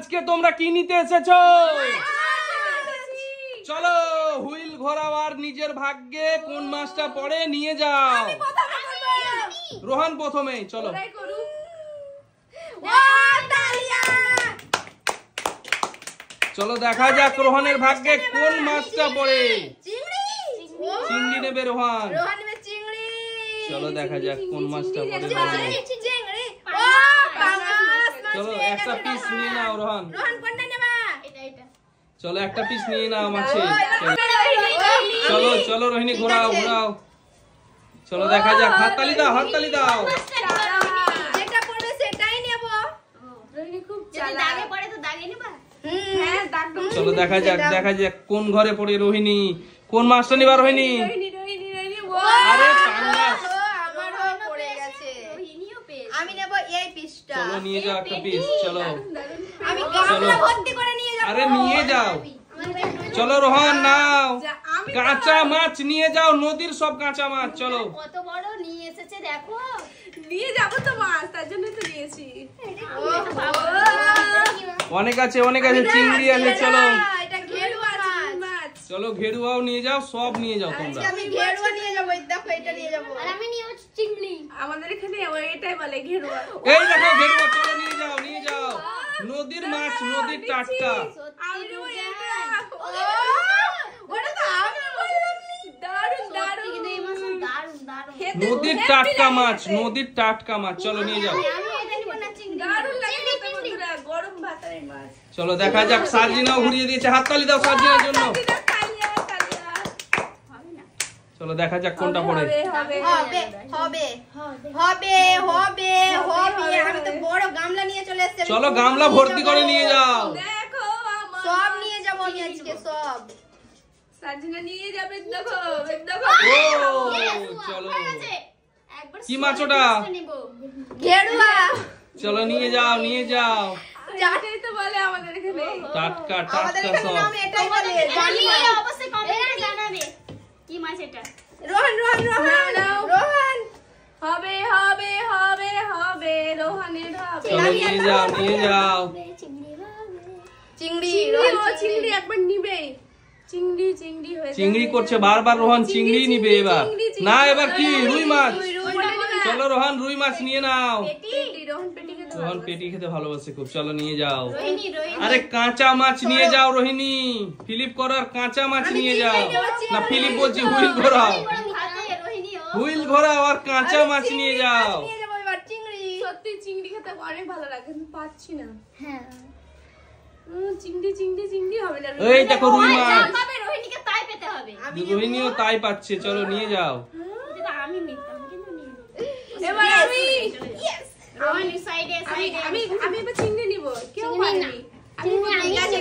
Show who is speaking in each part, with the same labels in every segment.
Speaker 1: আজকে তোমরা কি নিতে এসেছো? চলো হুইল ঘোরাও আর নিজের ভাগ্যে কোন মাছটা পড়ে নিয়ে যাও। রোহান প্রথমে, চলো চলো দেখা যাক রোহানের ভাগ্যে কোন মাছটা পড়ে। চিংড়ি নেবে রোহান। চলো দেখা যাক কোন মাছটা পড়ে। চলো একটা পিস নিয়ে নাও রোহান। চলো একটা পিস নিয়ে নাও মাছে। চলো চলো রোহিণী ঘোরাও ঘোরাও। চলো দেখা যাক, হাততালি দাও হাততালি দাও। চলো দেখা যাক কোন ঘরে পড়ে রোহিণী। কোন মাছটা নিবা রোহিণী? আরে পাঙ্গাস।
Speaker 2: আমি নেব এই পিসটা।
Speaker 1: চলো নিয়ে যাও একটা পিস। চলো
Speaker 2: আমি গামলা ভর্তি করে নিয়ে যাব।
Speaker 1: আরে নিয়ে যাও। চলো রোহন নাও, কাঁচা মাছ নিয়ে যাও, নদীর সব কাঁচা মাছ। চলো
Speaker 3: কত বড় নিয়ে এসেছে দেখো।
Speaker 4: নিয়ে যাব তো মাছ, তার জন্য তো নিয়েছি।
Speaker 1: অনেক আছে চিংড়ি আছে। চলো
Speaker 2: এটা ঘেড়ুয়া মাছ।
Speaker 1: চলো ঘেড়ুয়াও নিয়ে যাও, সব নিয়ে যাও তোমরা।
Speaker 2: আমি ঘেড়ুয়া নিয়ে যাব, এই দেখো এটা নিয়ে যাব।
Speaker 3: আর আমি নিয়ে যাচ্ছি চিংড়ি।
Speaker 4: আমাদের এখানে এটাই বলে ঘেড়ুয়া।
Speaker 1: এই দেখো ঘেড়ুয়া। চলো নিয়ে যাও নদীর মাছ, নদীর টাটকা।
Speaker 4: আমি নেব এটা।
Speaker 2: ওটা তো আমি বললাম।
Speaker 4: দারুণ দারুণ।
Speaker 3: কিন্তু এই মাছ দারুণ দারুণ।
Speaker 1: নদীর টাটকা মাছ, নদীর টাটকা মাছ। চলো নিয়ে যাও।
Speaker 3: আমি এটা নিব না চিংড়ি।
Speaker 4: দারুণ লাগে তো বন্ধুরা, গরম ভাতের মাছ।
Speaker 1: চলো দেখা যাক, সার্জিনাও ঘুরিয়ে দিয়েছে। হাততালি দাও সার্জিনার জন্য। চলো দেখা যাক কোনটা পড়ে।
Speaker 2: হবে হবে হবে হবে হবে। আমি তো বড় গামলা নিয়ে চলে এসেছি।
Speaker 1: চলো গামলা ভর্তি করে নিয়ে যাও।
Speaker 4: দেখো
Speaker 2: সব নিয়ে যাব আমি আজকে সব।
Speaker 4: সার্জিনা নিয়ে যাবে, দেখো দেখো।
Speaker 1: ও চলো
Speaker 3: একবার
Speaker 1: কি মাছ ওটা?
Speaker 2: ঘেড়ুয়া।
Speaker 1: চলো নিয়ে যাও।
Speaker 4: যাটাই তো বলে আমাদের এখানে
Speaker 1: টাটকা
Speaker 2: আমাদের
Speaker 1: টাটকা
Speaker 2: এখানে
Speaker 1: সব।
Speaker 2: নাম এটাই বলে। জানি না।
Speaker 3: অবশ্যই কমেন্টে জানাবে কি মাছ এটা।
Speaker 2: রোহন
Speaker 4: হবে হবে হবে হবে রোহানের হবে।
Speaker 1: চলো নিয়ে যাও।
Speaker 2: চিংড়ি
Speaker 4: চিংড়ি একবার নিবে। চিংড়ি হয়ে
Speaker 1: চিংড়ি করছে বারবার রোহন। চিংড়ি নিবে এবার না, এবার কি রুই মাছ। চলো রোহন রুই মাছ নিয়ে নাও। রোহন পেটি খেতে ভালোবাসে খুব। চলো নিয়ে যাও। আরে কাঁচা মাছ নিয়ে যাও রোহিণী। ফিলিপ করার কাঁচা মাছ নিয়ে যাও। না ফিলিপ বলছি হুইল ঘোরাও। হুইল ঘোরাও আর কাঁচা মাছ নিয়ে যাও।
Speaker 4: সত্যি চিংড়ি খেতে অনেক ভালো লাগে, কিন্তু পাচ্ছি না।
Speaker 3: হ্যাঁ
Speaker 4: চিংড়ি হবে না।
Speaker 1: এই দেখো রুই মাছ।
Speaker 3: রোহিণীকে তাই পেতে হবে।
Speaker 1: রোহিণীও তাই পাচ্ছে। চলো নিয়ে যাও।
Speaker 3: যেটা আমি নিতাম কিন্তু নিয়ে
Speaker 4: এবার আমি
Speaker 3: রোহিণী সাইডে
Speaker 4: আমি এবার চিংড়ি নিব। কেউ পারেনি।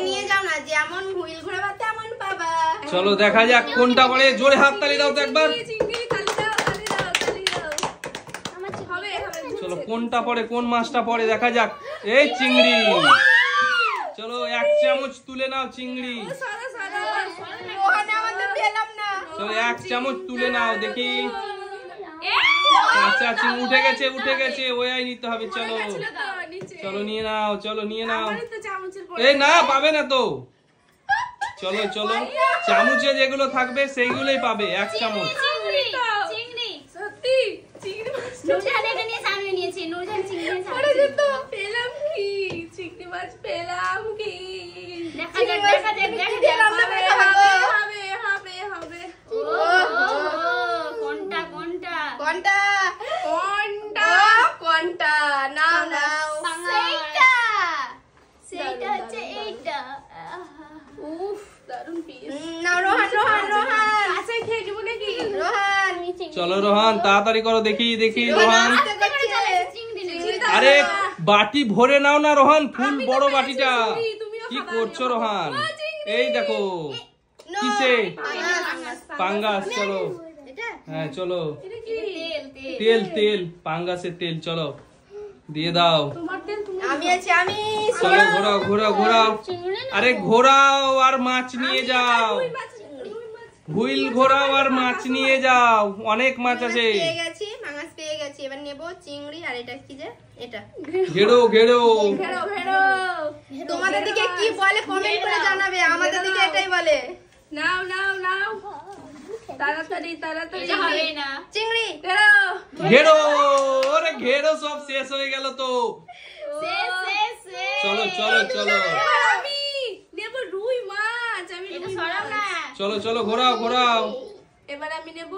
Speaker 2: নিয়ে যাও না, যেমন হুইল ঘোরাবা তেমন পাবা।
Speaker 1: চলো দেখা যাক কোনটা পড়ে। জোরে হাততালি দাও তো একবার।
Speaker 4: চিংড়ি তালি দাও। হবে
Speaker 1: চলো কোনটা পড়ে, কোন মাছটা পড়ে দেখা যাক। এই চিংড়ি। চলো এক চামচ তুলে নাও চিংড়ি। চলো এক চামচ তুলে নাও দেখি। কাঁচা চিংড়ি উঠে গেছে। ওই নিতে হবে। চলো নিয়ে নাও। এই না পাবে না তো। চলো চামচে যেগুলো থাকবে সেইগুলোই পাবে। এক চামচ।
Speaker 3: চিংড়ি
Speaker 4: সত্যি চিংড়ি মাছ
Speaker 3: নুরজান এটা নিয়ে সামনে নিয়েছি। নুরজান চিংড়ি
Speaker 4: পেলাম কি? চিংড়ি মাছ পেলাম কি?
Speaker 3: দেখা যাক
Speaker 4: হবে।
Speaker 2: কোনটা নাও।
Speaker 3: সেইটা হচ্ছে এইটা।
Speaker 4: উফ দারুণ পিস।
Speaker 2: নাও রোহন।
Speaker 4: আচ্ছা খেয়ে দিব নাকি?
Speaker 2: রোহন
Speaker 1: চলো রোহন তাড়াতাড়ি করো। দেখি রোহন। আরে বাটি ভরে নাও না রোহন, ফুল বড় বাটিটা। কি করছো রোহন? এই দেখো কিসে? পাঙ্গাস। চলো হ্যাঁ চলো। তেল পাঙ্গাসের তেল। চলো দিয়ে দাও। চলো ঘোরাও। আরে ঘোরাও আর মাছ নিয়ে যাও। হুইল ঘোরাও আর মাছ নিয়ে যাও। অনেক মাছ আছে।
Speaker 2: পেয়ে গেছি। এবার নেবো চিংড়ি। আর এটা কি যে? এটা
Speaker 1: ঘেড়ো।
Speaker 4: ঘেরো
Speaker 2: তোমাদের দিকে কি বলে কমেন্ট করে জানাবে, আমাদের দিকে এটাই বলে।
Speaker 4: নাও নাও নাও, তাড়াতাড়ি তাড়াতাড়ি।
Speaker 3: এটা হবে না।
Speaker 2: চিংড়ি
Speaker 1: ঘেরো, ওরে ঘেরো, সব শেষ হয়ে গেল তো।
Speaker 3: শেষ শেষ শেষ।
Speaker 1: চলো চলো চলো
Speaker 4: এবার আমি নেব রুই মাছ। আমি
Speaker 3: এটা
Speaker 4: রুই
Speaker 3: সরাও
Speaker 4: মাছ।
Speaker 3: না।
Speaker 1: চলো চলো, ঘোরাও ঘোরাও।
Speaker 4: এবার আমি নেব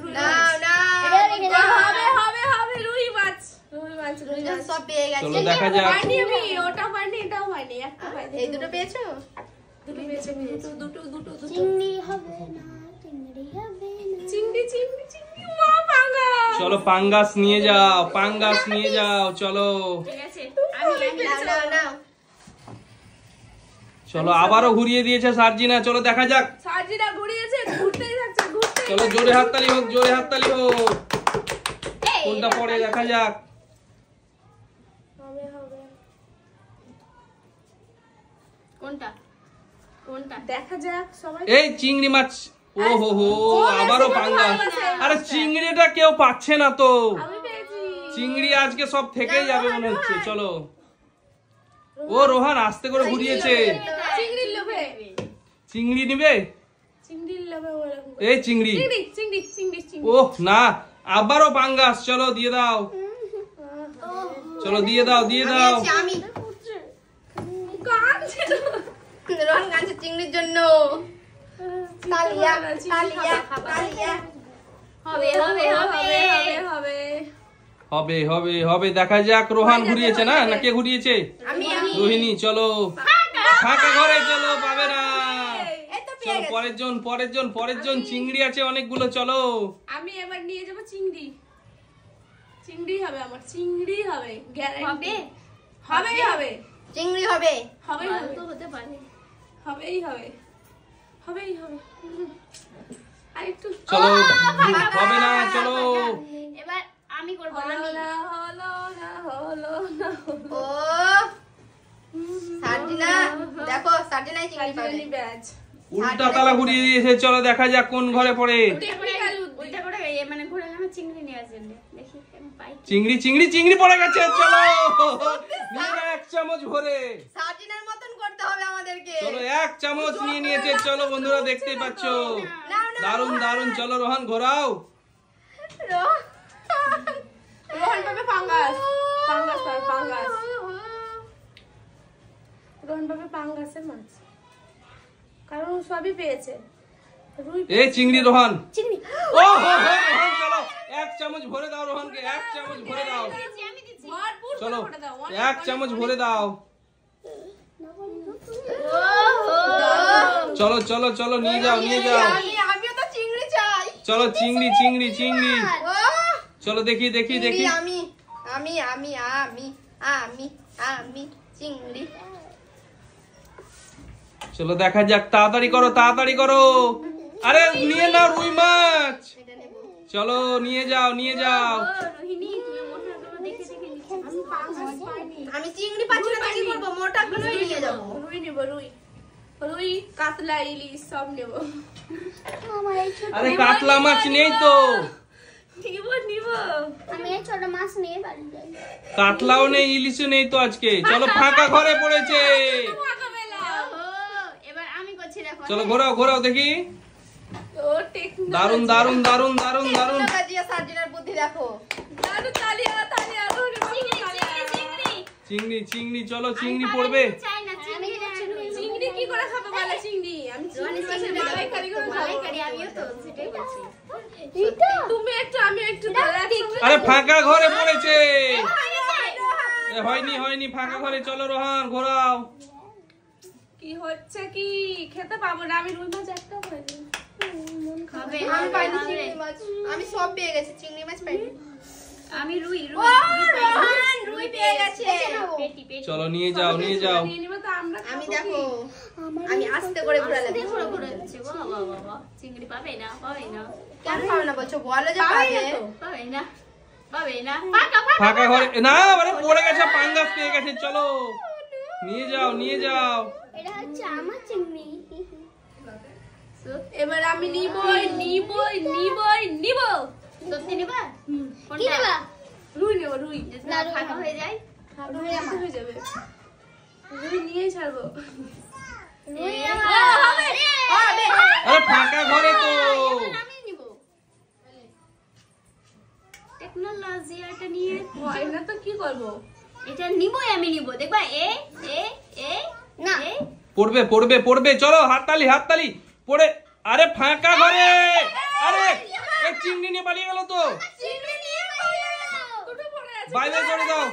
Speaker 4: রুই
Speaker 2: নাও
Speaker 4: মাছ।
Speaker 2: নাও,
Speaker 4: হবে হবে হবে রুই মাছ, রুই মাছ, রুই মাছ।
Speaker 2: সব পেয়ে গেছে।
Speaker 1: চলো দেখা যাক।
Speaker 4: পাইনি আমি, ওটাও পাইনি, এটাও পাইনি, একটা পাইনি।
Speaker 2: এই দুটো পেয়েছো?
Speaker 4: দুটো পেয়েছি, দুটো দুটো দুটো।
Speaker 3: চিংড়ি হবে না, চিংড়ি হবে না।
Speaker 4: চিংড়ি চিংড়ি চিংড়ি, মা পাঙ্গাস।
Speaker 1: চলো পাঙ্গাস নিয়ে যাও, পাঙ্গাস নিয়ে যাও, চলো
Speaker 3: ঠিক আছে, আমি
Speaker 2: নাও নাও নাও।
Speaker 1: চলো। আবারও ঘুরিয়ে দিয়েছে সার্জিনা, চলো দেখা যাক।
Speaker 4: সার্জিনা ঘুরিয়েছে, ঘুরতেই থাকছে, ঘুরতেই।
Speaker 1: চলো জোরে হাততালি হোক, জোরে হাততালি হোক।
Speaker 3: এই,
Speaker 1: কোনটা পড়ে দেখা যাক।
Speaker 4: হবে হবে,
Speaker 3: কোনটা কোনটা?
Speaker 4: দেখা যাক সবাই।
Speaker 1: এই চিংড়ি মাছ, ও হো হো, আবারও পাঙ্গাস। আরে চিংড়িটা কেউ পাচ্ছে না তো।
Speaker 4: আমি পেয়েছি।
Speaker 1: চিংড়ি আজকে সব থেকেই যাবে মনে হচ্ছে। চলো, ও রোহান আস্তে করে ঘুরিয়েছে।
Speaker 4: চিংড়ির লোভে,
Speaker 1: চিংড়ি নিবে?
Speaker 4: চিংড়ির লোভে ওরকম।
Speaker 1: এই চিংড়ি,
Speaker 4: চিংড়ি চিংড়ি চিংড়ি চিংড়ি।
Speaker 1: ওহ না, আবারও পাঙ্গাস। চলো দিয়ে দাও, চলো দিয়ে দাও, দিয়ে দাও।
Speaker 2: আমি
Speaker 4: কাঁদছে তো।
Speaker 2: রোহন গাছে চিংড়ির জন্য। তালিয়া তালিয়া তালিয়া।
Speaker 3: হবে হবে হবে
Speaker 4: হবে হবে।
Speaker 1: হবে হবে হবে, দেখা যাক। রোহান ঘুরিয়েছে না, না কে ঘুরিয়েছে?
Speaker 2: আমি
Speaker 1: রোহিণী। চলো ফাঁকা ঘরে, চলো পাবে না।
Speaker 2: এই তো পেয়ে
Speaker 1: চলো
Speaker 2: গেছি।
Speaker 1: পরের জন, পরের জন, পরের জন। চিংড়ি আছে অনেকগুলো, চলো।
Speaker 4: আমি এবার নিয়ে যাব চিংড়ি। চিংড়ি হবে আমার, চিংড়ি হবে, গ্যারান্টি।
Speaker 3: হবে
Speaker 4: হবেই হবে,
Speaker 2: চিংড়ি হবে।
Speaker 4: হবেই
Speaker 3: ভালো
Speaker 4: হবে,
Speaker 3: তো হতে পারে।
Speaker 4: হবেই হবে, হবেই হবে। আরেকটু।
Speaker 1: চলো হবে না, চলো।
Speaker 3: এবার আমি করব,
Speaker 4: হলো
Speaker 3: আমি।
Speaker 4: না হলো না হলো না।
Speaker 2: ও সার্জিনা, দেখো সার্জিনাই চিংড়ি পাবে।
Speaker 4: সার্জিনি ব্যাচ।
Speaker 1: উল্টা তালা ঘুরিয়ে দিয়েছে। চলো দেখা যাক কোন ঘরে পড়ে।
Speaker 4: টেকনিক্যাল উদ্যোগ।
Speaker 3: উল্টা করে মানে ঘুরে আমি চিংড়ি নিয়ে আসেন, দেখি আমি পাই কি।
Speaker 1: চিংড়ি চিংড়ি চিংড়ি পড়ে গেছে। চলো নিয়ে নাও 1 চামচ ভরে।
Speaker 2: সার্জিনার মতন করতে হবে আমাদেরকে।
Speaker 1: চলো 1 চামচ নিয়ে নিয়েছে। চলো বন্ধুরা দেখতেই পাচ্ছ,
Speaker 2: নাও নাও।
Speaker 1: দারুন দারুন। চলো রোহান ঘোরাও।
Speaker 4: রোহন পাবে পাঙ্গাস, পাঙ্গাস পাবে পাঙ্গাস। রোহন পাবে পাঙ্গাসের মাছ, কারণ ও সবই পেয়েছে। রুই
Speaker 1: এই চিংড়ি রোহান।
Speaker 3: চিংড়ি
Speaker 1: ও হো হো, রোহান চলো 1 চামচ ভরে দাও রোহানকে, 1 চামচ ভরে দাও।
Speaker 3: দিচ্ছি, আমি দিচ্ছি।
Speaker 4: ভরপুর
Speaker 1: চলো
Speaker 4: করে দাও।
Speaker 1: 1 চামচ ভরে দাও।
Speaker 3: ওহো,
Speaker 1: চলো চলো চলো, নিয়ে যাও নিয়ে যাও।
Speaker 2: আমিও তো চিংড়ি চাই।
Speaker 1: চলো চিংড়ি চিংড়ি চিংড়ি।
Speaker 2: ও
Speaker 1: চলো দেখি দেখি
Speaker 2: চিংড়ি
Speaker 1: দেখি।
Speaker 2: আমি আমি আমি আমি আমি আমি চিংড়ি।
Speaker 1: চলো দেখা যাক, তাড়াতাড়ি করো তাড়াতাড়ি করো। আরে নিয়ে নাও রুই মাছ।
Speaker 2: এটা নেব।
Speaker 1: চলো নিয়ে যাও নিয়ে যাও।
Speaker 3: ও, রোহিণী, তুমি মোটাগুলো দেখে দেখে নিচ্ছ।
Speaker 4: আমি পাঙ্গাস পাইনি।
Speaker 2: আমি চিংড়ি পাচ্ছি না, কি করব? মোটা গুলোই নিয়ে যাব।
Speaker 4: রুই নেব, রুই, রুই, কাতলা, ইলিশ সব নেব।
Speaker 3: আমার এই ছোট,
Speaker 1: আরে কাতলা মাছ নেই তো।
Speaker 4: নিব নিব।
Speaker 3: আমি এই ছোট মাছ নিয়ে বাড়ি যাই।
Speaker 1: কাতলাও নেই, ইলিশও নেই তো আজকে। চলো ফাঁকা ঘরে পড়েছে।
Speaker 4: ফাঁকা বেলা।
Speaker 3: ওহো, এবার আমি করছি, দেখো।
Speaker 1: চলো ঘোরাও ঘোরাও দেখি।
Speaker 4: ও টেকনিক।
Speaker 1: দারুন দারুন দারুন দারুন দারুন।
Speaker 2: বাজিয়া সার্জিনার বুদ্ধি দেখো।
Speaker 4: দারুন, তালিয়া তালিয়া। রোহন পাবে
Speaker 3: চিংড়ি
Speaker 4: তালিয়া।
Speaker 3: চিংড়ি চিংড়ি।
Speaker 1: চিংড়ি চিংড়ি, চলো চিংড়ি
Speaker 3: আমি
Speaker 1: পড়বে।
Speaker 3: পালাতে চাই না, চিংড়ি না, রুই।
Speaker 4: চিংড়ি কি করে খাবো বলে? চিংড়ি আমি চিংড়ি মাছের মালাইকারি করে খাবো।
Speaker 3: মালাইকারি আমিও তো সেটাই বলছি।
Speaker 4: তুমি একটু আমি একটু দাঁড়া।
Speaker 1: আরে ফাঁকা ঘরে পড়েছে। এ, হয়নি হয়নি, ফাঁকা ঘরে। চলো রোহান ঘোরাও।
Speaker 4: কি হচ্ছে কি? খেতে পাবো না আমি। রুই মাছ একটা পাইনি।
Speaker 3: হবে
Speaker 2: আমি
Speaker 3: হবে,
Speaker 2: পাইনি
Speaker 3: হবে।
Speaker 2: চিংড়ি মাছ। আমি সব পেয়ে গেছি, চিংড়ি মাছ পাইনি।
Speaker 3: আমি রুই
Speaker 2: ও
Speaker 3: রুই রুই পাই।
Speaker 2: রোহন রুই পেয়ে গেছে।
Speaker 3: পেটি পেটি।
Speaker 1: চলো নিয়ে যাও নিয়ে যাও।
Speaker 4: নিয়ে নিব তো আমরা।
Speaker 2: আমি
Speaker 4: খাবো
Speaker 2: দেখো,
Speaker 4: কি?
Speaker 2: আমি আস্তে করে ঘুরালাম।
Speaker 3: দেখো ঘুরে যাচ্ছে। বাহ বাহ বাহ বাহ। চিংড়ি পাবে না, পাবে না,
Speaker 2: কেন পাবে না বলছো? বলো যে
Speaker 4: পাবে
Speaker 2: পাবে।
Speaker 4: না তো।
Speaker 3: পাবে না, পাবে না। ফাঁকা ফাঁকা।
Speaker 1: ফাঁকা ঘরে না, মানে পড়ে গেছে, পাঙ্গাস পেয়ে গেছে। চলো নিয়ে যাও নিয়ে যাও।
Speaker 3: এটা হচ্ছে আমার চিংড়ি।
Speaker 4: এবার আমি নিবই নিবই নিবই নিব।
Speaker 3: সত্যি নেবা?
Speaker 4: কি
Speaker 3: কোনটা?
Speaker 4: নেবা? রুই নেব, রুই।
Speaker 3: না, ফাঁকা হয়ে যায়।
Speaker 4: হয়ে যাবে। রুই নিয়েই ছাড়বো।
Speaker 2: রুই হবে হবে
Speaker 1: আরে ফাঁকা ঘরে তো
Speaker 3: নামিয়ে নিব। টেকনোলজি এটা নিয়ে
Speaker 4: এটা তো কি করবো?
Speaker 3: এটা নিবই আমি নিব। দেখবা এ এ এ
Speaker 2: না
Speaker 3: এ
Speaker 1: পড়বে পড়বে পড়বে, চলো হাততালি পড়ে। আরে ফাঁকা ঘরে, আরে এই চিংড়ি নিয়ে পালিয়ে গেল তো,
Speaker 2: চিংড়ি নিয়ে পালিয়ে গেল।
Speaker 4: দুটো পড়ে আছে।
Speaker 1: বাইরে করে দাও।